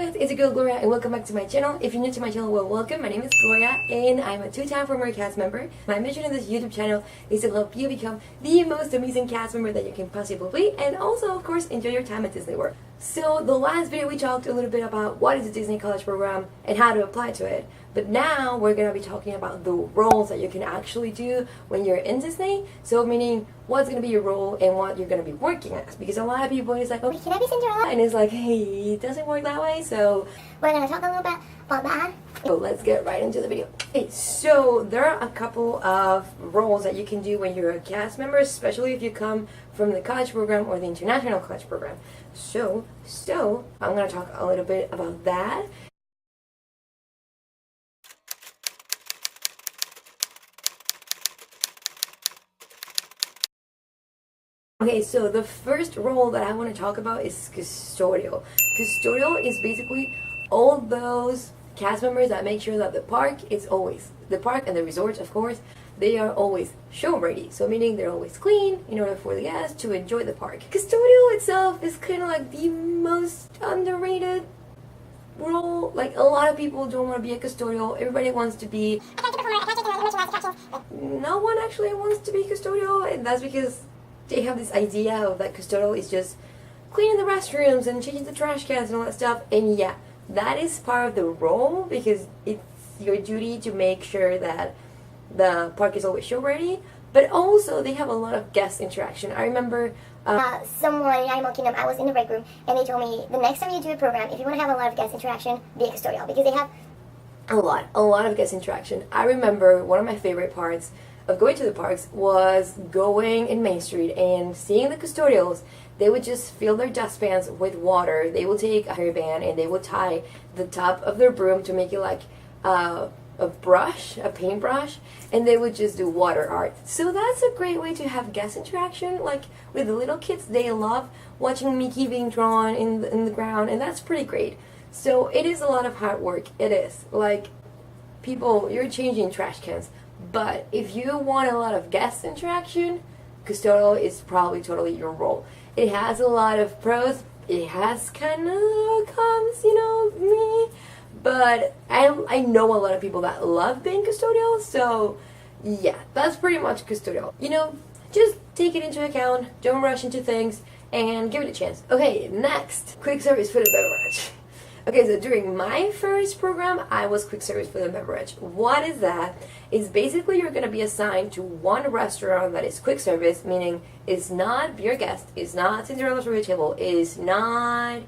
guys, it's your girl Gloria and welcome back to my channel. If you're new to my channel, well, welcome. My name is Gloria and I'm a two-time former cast member. My mission in this YouTube channel is to help you become the most amazing cast member that you can possibly be, and also, of course, enjoy your time at Disney World. So the last video we talked a little bit about what is the Disney College Program and how to apply to it. But now we're going to be talking about the roles that you can actually do when you're in Disney. So meaning what's going to be your role and what you're going to be working as. Because a lot of people is like, oh, can I be Cinderella? and it's like, hey, it doesn't work that way. So we're going to talk a little bit about that. So let's get right into the video. Okay, so there are a couple of roles that you can do when you're a cast member, especially if you come from the college program or the international college program. So I'm going to talk a little bit about that. Okay, so the first role that I want to talk about is custodial. Custodial is basically all those cast members that make sure that the park and the resorts, of course, they are always show ready. So meaning they're always clean in order for the guests to enjoy the park. Custodial itself is kind of like the most underrated role. Like, a lot of people don't want to be a custodial. Everybody wants to be. No one actually wants to be custodial, and that's because they have this idea of that custodial is just cleaning the restrooms and changing the trash cans and all that stuff. And yeah, that is part of the role because it's your duty to make sure that the park is always show ready. But also they have a lot of guest interaction. I remember someone in Animal Kingdom, I was in the break room and they told me the next time you do a program, if you want to have a lot of guest interaction, be a custodial because they have a lot of guest interaction. I remember one of my favorite parts of going to the parks was going in Main Street and seeing the custodials. They would just fill their dustpans with water. They would take a hairband and they would tie the top of their broom to make it like a paintbrush, and they would just do water art. So that's a great way to have guest interaction. Like with the little kids, they love watching Mickey being drawn in the ground, and that's pretty great. So it is a lot of hard work. It is like, people, you're changing trash cans. But if you want a lot of guest interaction, custodial is probably totally your role. It has a lot of pros. It has kind of cons, me. But I know a lot of people that love being custodial. So yeah, that's pretty much custodial. Just take it into account. Don't rush into things and give it a chance. Okay, next, quick service food and beverage. Okay, so during my first program, I was quick service food and beverage. What is that? It's basically you're going to be assigned to one restaurant that is quick service, meaning it's not Be Your Guest, it's not Cinderella's Royal Table, it's not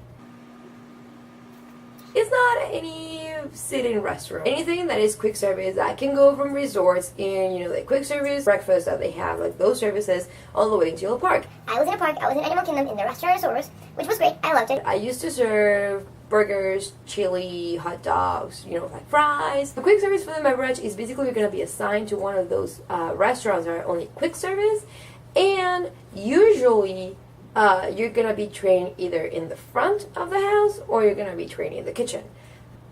any sit-in restaurant. Anything that is quick service that can go from resorts and, like quick service breakfast that they have, like those services, all the way into a park. I was in a park, I was in Animal Kingdom in the restaurant resorts, which was great, I loved it. I used to serve burgers, chili, hot dogs, like fries. The quick service food and beverage is basically you're going to be assigned to one of those restaurants that are only quick service, and usually you're going to be trained either in the front of the house or you're going to be trained in the kitchen.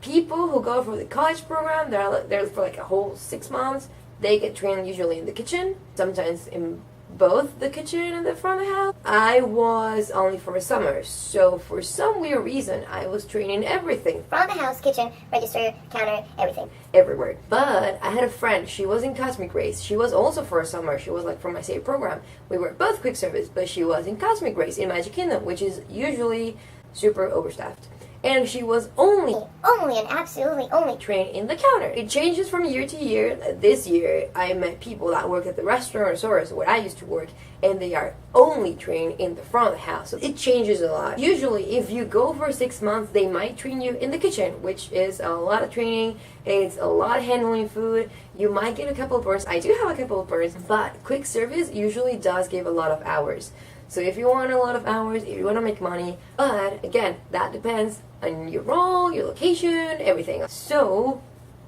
People who go for the college program, they're there for like a whole 6 months, they get trained usually in the kitchen, sometimes in both the kitchen and the front of the house. I was only for a summer, so for some weird reason, I was training everything. Front of the house, kitchen, register, counter, everything. Everywhere. But I had a friend, she was in Cosmic Race. She was also for a summer. She was like from my same program. We were both quick service, but she was in Cosmic Race in Magic Kingdom, which is usually super overstaffed. And she was only and absolutely only trained in the counter. It changes from year to year. This year, I met people that work at the restaurant resorts where I used to work, and they are only trained in the front of the house. So it changes a lot. Usually, if you go for 6 months, they might train you in the kitchen, which is a lot of training. It's a lot of handling food. You might get a couple of burns. I do have a couple of burns, but quick service usually does give a lot of hours. So if you want a lot of hours, if you want to make money, but again, that depends on your role, your location, everything. So,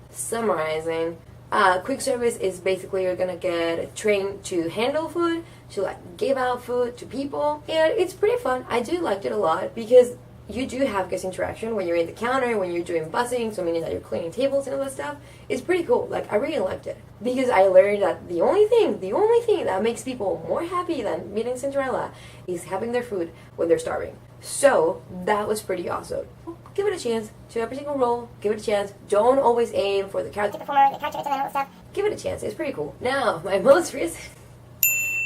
summarizing, quick service is basically you're gonna get trained to handle food, to like give out food to people, and it's pretty fun. I do like it a lot because you do have guest interaction when you're in the counter, when you're doing bussing, so meaning that you're cleaning tables and all that stuff. It's pretty cool. Like, I really liked it because I learned that the only thing that makes people more happy than meeting Cinderella is having their food when they're starving. So that was pretty awesome. give it a chance to every single role. Give it a chance. Don't always aim for the character performer, the character, and all that stuff. Give it a chance. It's pretty cool. Now, my most recent.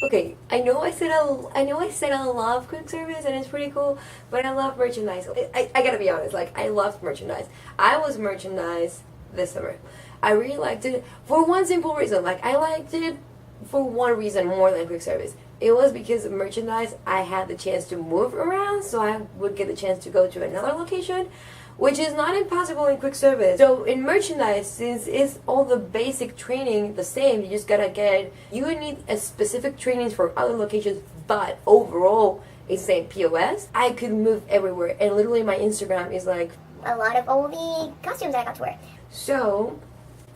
Okay, I know I said I love quick service and it's pretty cool, but I love merchandise. I gotta be honest, like I loved merchandise. I was merchandise this summer. I really liked it for one simple reason. Like I liked it for one reason more than quick service. It was because of merchandise. I had the chance to move around, so I would get the chance to go to another location, which is not impossible in quick service. So in merchandise, since it's all the basic training the same, you just gotta get, you would need a specific trainings for other locations, but overall it's the same POS. I could move everywhere, and literally my Instagram is like a lot of all the costumes that I got to wear. So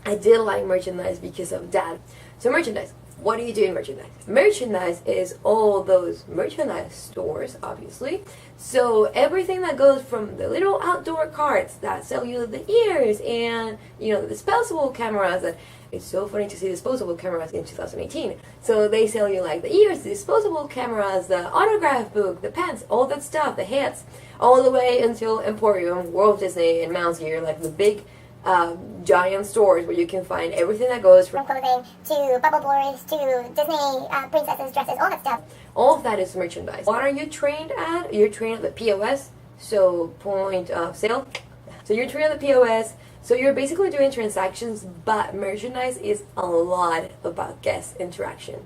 I did like merchandise because of that. So merchandise. What do you do in merchandise? Merchandise is all those merchandise stores, obviously. So everything that goes from the little outdoor carts that sell you the ears and, you know, the disposable cameras. That it's so funny to see disposable cameras in 2018. So they sell you like the ears, the disposable cameras, the autograph book, the pens, all that stuff, the hats, all the way until Emporium, World Disney, and Mounds Gear, like the big giant stores where you can find everything that goes from clothing to bubble boards to Disney princesses dresses, all that stuff. All of that is merchandise. What are you trained at? You're trained at the POS, so point of sale. So you're trained at the POS, so you're basically doing transactions, but merchandise is a lot about guest interaction.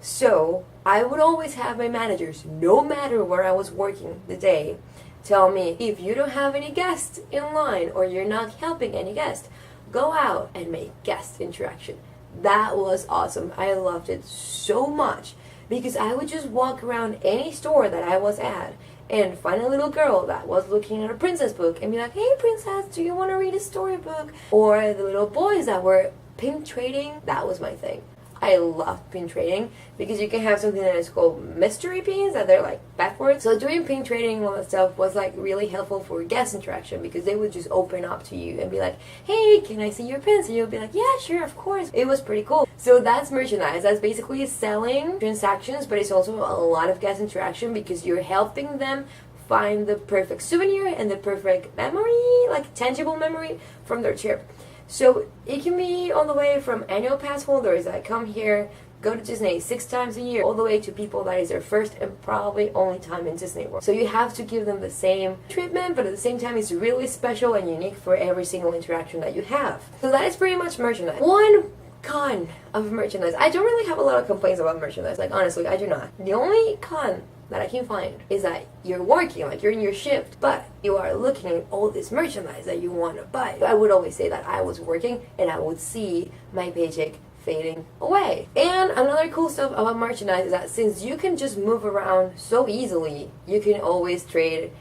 So I would always have my managers, no matter where I was working the day, tell me, if you don't have any guests in line or you're not helping any guests, go out and make guest interaction. That was awesome. I loved it so much because I would just walk around any store that I was at and find a little girl that was looking at a princess book and be like, hey princess, do you want to read a storybook? Or the little boys that were pin trading. That was my thing. I love pin trading because you can have something that is called mystery pins that they're like backwards. So doing pin trading and all that stuff was like really helpful for guest interaction because they would just open up to you and be like, hey, can I see your pins? And you'll be like, yeah, sure, of course. It was pretty cool. So that's merchandise. That's basically selling transactions, but it's also a lot of guest interaction because you're helping them find the perfect souvenir and the perfect memory, like tangible memory from their trip. So it can be all the way from annual pass holders that come here, go to Disney 6 times a year, all the way to people that is their first and probably only time in Disney World. So you have to give them the same treatment, but at the same time it's really special and unique for every single interaction that you have. So that is pretty much merchandise. One con of merchandise. I don't really have a lot of complaints about merchandise. Like honestly, I do not. The only con that I can find is that you're working, like you're in your shift, but you are looking at all this merchandise that you want to buy. I would always say that I was working and I would see my paycheck fading away. And another cool stuff about merchandise is that since you can just move around so easily, you can always trade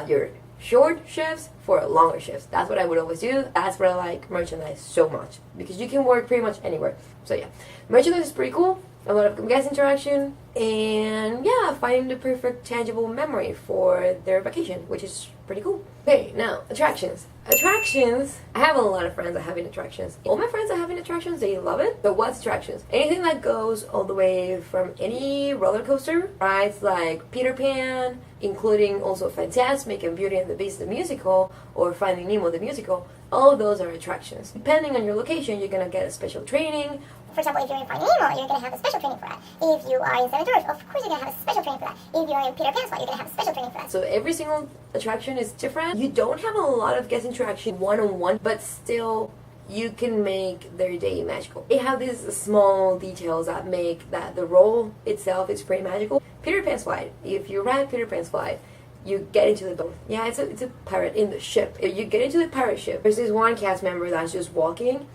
your short shifts for longer shifts. That's what I would always do. That's why I like merchandise so much because you can work pretty much anywhere. So yeah, merchandise is pretty cool. A lot of guest interaction, and yeah, finding the perfect tangible memory for their vacation, which is pretty cool. Okay, now attractions. Attractions. I have a lot of friends that have attractions. All my friends that have attractions, they love it. So what's attractions? Anything that goes all the way from any roller coaster rides like Peter Pan, including also Fantasmic and Beauty and the Beast the musical, or Finding Nemo the musical. All of those are attractions. Depending on your location, you're gonna get a special training. For example, if you're in Finding Nemo, you're going to have a special training for that. If you are in San George, of course you're going to have a special training for that. If you're in Peter Pan spot, you're going to have a special training for that. So every single attraction is different. You don't have a lot of guest interaction one-on-one, but still you can make their day magical. They have these small details that make that the role itself is pretty magical. Peter Pan's flight. If you ride Peter Pan's flight, you get into the boat. Yeah, it's a pirate in the ship. If you get into the pirate ship, there's this one cast member that's just walking.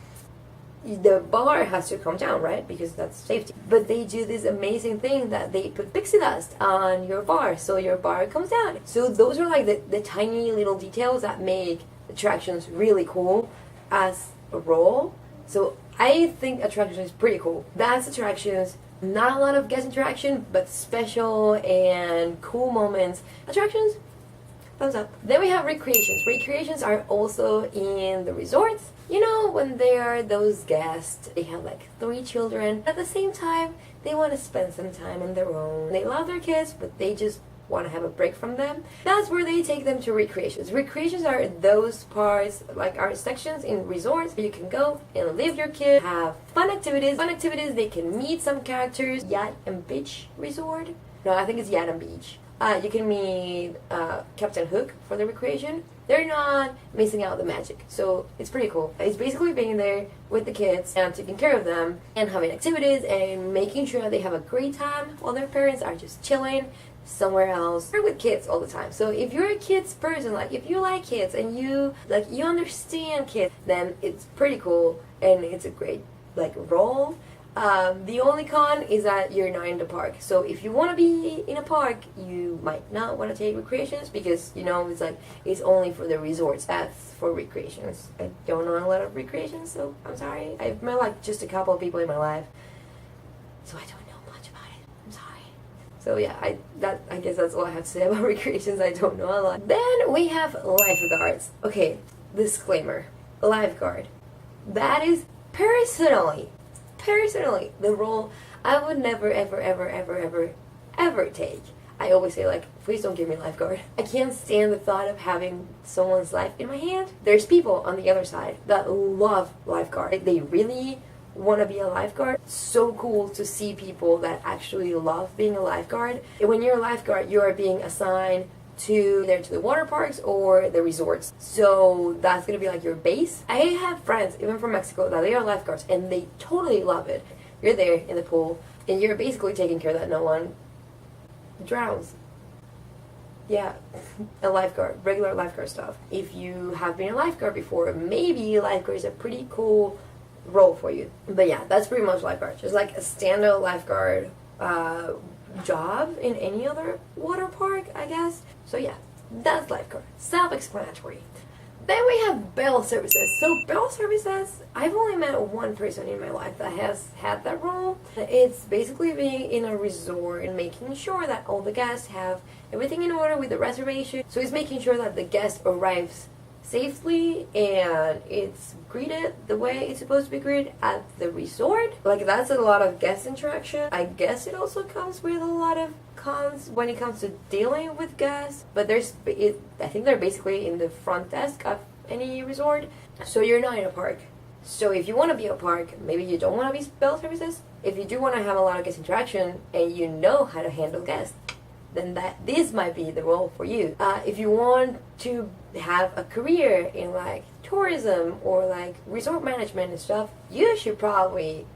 The bar has to come down, right? Because that's safety. But they do this amazing thing that they put pixie dust on your bar, so your bar comes down. So those are like the tiny little details that make attractions really cool as a role. So I think attractions is pretty cool. That's attractions. Not a lot of guest interaction, but special and cool moments. Attractions, thumbs up. Then we have recreations. Recreations are also in the resorts. You know, when they are those guests, they have like 3 children. At the same time, they want to spend some time on their own. They love their kids, but they just want to have a break from them, that's where they take them to recreations. Recreations are those parts, like our sections in resorts where you can go and leave your kid, have fun activities. They can meet some characters. Yacht and Beach Resort. No, I think it's Yacht and Beach. You can meet Captain Hook for the recreation. They're not missing out the magic, so it's pretty cool. It's basically being there with the kids and taking care of them and having activities and making sure they have a great time while their parents are just chilling somewhere else. We're with kids all the time, so if you're a kids person, like if you like kids and you understand kids, then it's pretty cool and it's a great role. The only con is that you're not in the park. So if you want to be in a park, you might not want to take recreations because, it's only for the resorts. That's for recreations. I don't know a lot of recreations, so I'm sorry. I've met just a couple of people in my life, so I don't know much about it. I'm sorry. So yeah, I guess that's all I have to say about recreations. I don't know a lot. Then we have lifeguards. Okay, disclaimer. Lifeguard. That is personally, the role I would never, ever take. I always say, please don't give me a lifeguard. I can't stand the thought of having someone's life in my hand. There's people on the other side that love lifeguard. They really want to be a lifeguard. So cool to see people that actually love being a lifeguard. And when you're a lifeguard, you are being assigned to the water parks or the resorts. So that's gonna be your base. I have friends, even from Mexico, that they are lifeguards and they totally love it. You're there in the pool and you're basically taking care that no one drowns. Yeah, a lifeguard, regular lifeguard stuff. If you have been a lifeguard before, maybe lifeguard is a pretty cool role for you. But yeah, that's pretty much lifeguard. Just a standard lifeguard job in any other water park, I guess. So yeah, that's lifeguard. Self-explanatory. Then we have bell services. So bell services, I've only met one person in my life that has had that role. It's basically being in a resort and making sure that all the guests have everything in order with the reservation. So it's making sure that the guest arrives safely and it's greeted the way it's supposed to be greeted at the resort. That's a lot of guest interaction. I guess it also comes with a lot of cons when it comes to dealing with guests, but I think they're basically in the front desk of any resort. So you're not in a park. So if you want to be a park, maybe you don't want to be bell services. If you do want to have a lot of guest interaction and you know how to handle guests, then this might be the role for you. If you want to have a career in tourism or resort management and stuff, you should probably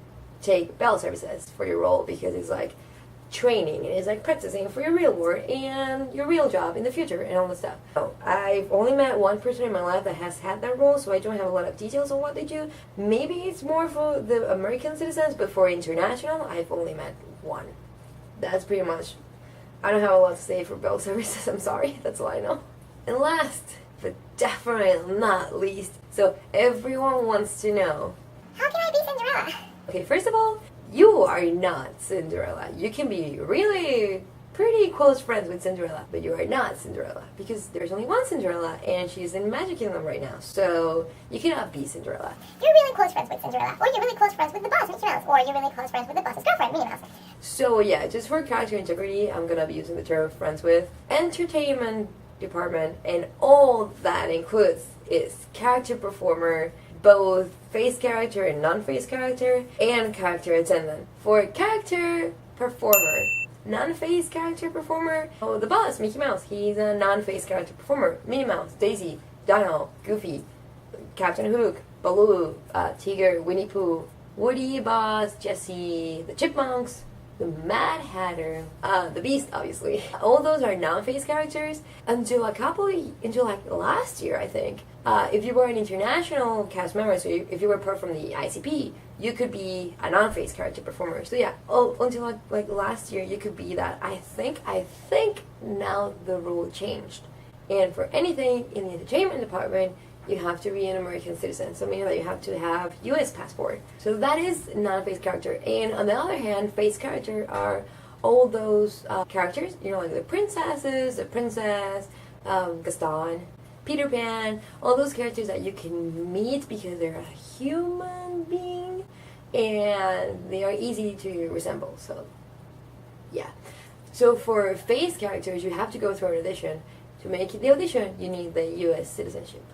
take bell services for your role because it's training and it's practicing for your real work and your real job in the future and all that stuff. So I've only met one person in my life that has had that role, so I don't have a lot of details on what they do. Maybe it's more for the American citizens, but for international, I've only met one. That's pretty much. I don't have a lot to say for bell services, I'm sorry, that's all I know. And last, but definitely not least, so everyone wants to know, how can I be Cinderella? Okay, first of all, you are not Cinderella. You can be really pretty close friends with Cinderella, but you are not Cinderella because there's only one Cinderella and she's in Magic Kingdom right now, so you cannot be Cinderella. You're really close friends with Cinderella, or you're really close friends with the boss, Mickey Mouse, or you're really close friends with the boss's girlfriend, Minnie Mouse. So yeah, just for character integrity, I'm gonna be using the term friends with. Entertainment department, and all that includes is character performer, both face character and non-face character, and character attendant. For character performer, non-face character performer, the boss, Mickey Mouse, he's a non-face character performer. Minnie Mouse, Daisy, Donald, Goofy, Captain Hook, Baloo, Tigger, Winnie Pooh, Woody, Buzz, Jessie, the Chipmunks, the Mad Hatter, the Beast, obviously. All those are non-face characters until last year, I think. If you were an international cast member, so if you were part from the ICP, you could be a non-face character performer. So yeah, until last year, you could be that. I think now the rule changed, and for anything in the entertainment department, you have to be an American citizen, so meaning that you have to have U.S. passport. So that is non-face character. And on the other hand, face character are all those characters, the princesses, the princess, Gaston, Peter Pan, all those characters that you can meet because they're a human being and they are easy to resemble. So yeah. So for face characters, you have to go through an audition. To make the audition, you need the U.S. citizenship.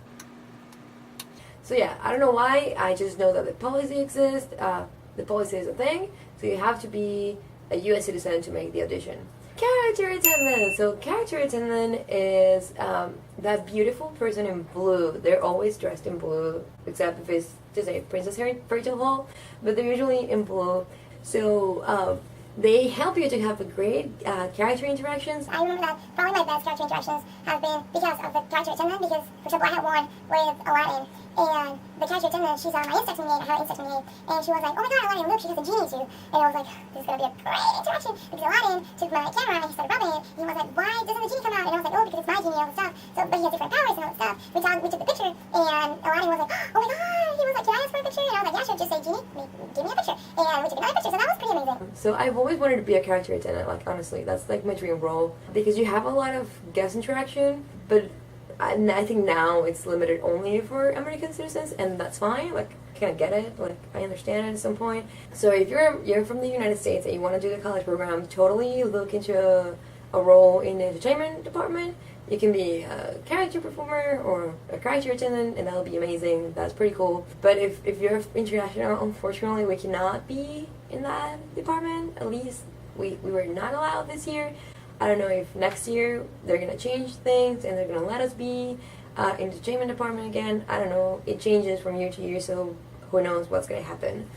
So yeah, I don't know why, I just know that the policy exists, the policy is a thing, so you have to be a U.S. citizen to make the audition. Character attendant! So character attendant is that beautiful person in blue. They're always dressed in blue, except if it's just a Princess Rachel Hall, but they're usually in blue. So they help you to have a great character interactions. I remember that probably my best character interactions have been because of the character attendant, because, for example, I had one with Aladdin, and the character attendant, she's on my Instagram name, her Instagram name, and she was like, oh my god, Aladdin, look, she has a genie too. And I was like, this is going to be a great interaction, because Aladdin took my camera and he started rubbing it, and he was like, why doesn't the genie come out? And I was like, oh, because it's my genie and all this stuff. So, but he has different powers and all this stuff. We took the picture, and Aladdin was like, oh my god, he was like, can I ask for a picture? And I was like, yeah, sure, just say, genie, give me a picture. And we took another picture, so that was pretty amazing. So I've always wanted to be a character attendant, like honestly, that's like my dream role, because you have a lot of guest interaction, but I think now it's limited only for American citizens, and that's fine. Like, I kind of get it. Like, I understand it at some point. So if you're from the United States and you want to do the college program, totally look into a role in the entertainment department. You can be a character performer or a character attendant, and that'll be amazing. That's pretty cool. But if you're international, unfortunately, we cannot be in that department. At least we were not allowed this year. I don't know if next year they're going to change things and they're going to let us be in the entertainment department again. I don't know. It changes from year to year, so who knows what's going to happen.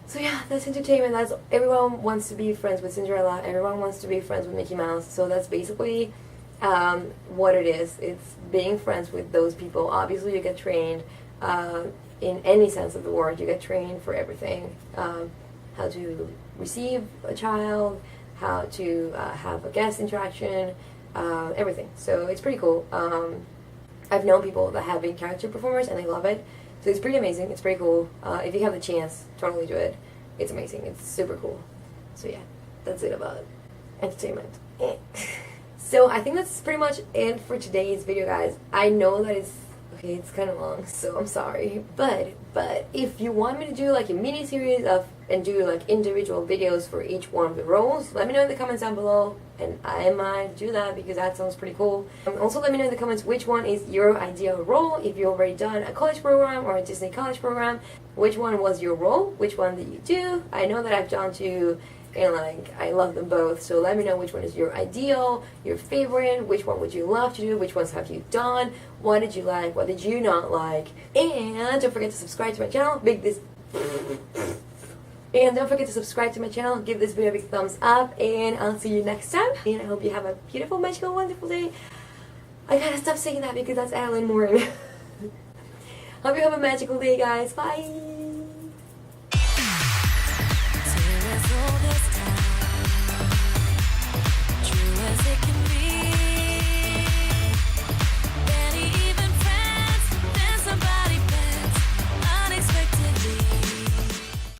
So yeah, that's entertainment. That's everyone wants to be friends with Cinderella. Everyone wants to be friends with Mickey Mouse. So that's basically what it is. It's being friends with those people. Obviously, you get trained in any sense of the word. You get trained for everything. How to receive a child, how to have a guest interaction, everything. So it's pretty cool. I've known people that have been character performers and they love it. So it's pretty amazing. It's pretty cool. If you have the chance, totally do it. It's amazing. It's super cool. So yeah, that's it about entertainment. So I think that's pretty much it for today's video, guys. I know that it's kind of long, so I'm sorry. But if you want me to do like a mini series and do like individual videos for each one of the roles, let me know in the comments down below, and I might do that because that sounds pretty cool. Also, let me know in the comments which one is your ideal role. If you've already done a college program or a Disney college program, which one was your role? Which one did you do? I know that I've done two, and like I love them both, so let me know which one is your ideal, your favorite, which one would you love to do, which ones have you done, what did you like, what did you not like, and don't forget to subscribe to my channel, and don't forget to subscribe to my channel, give this video a big thumbs up, and I'll see you next time, and I hope you have a beautiful, magical, wonderful day. I gotta stop saying that because that's Adeline Morin. Hope you have a magical day, guys. Bye!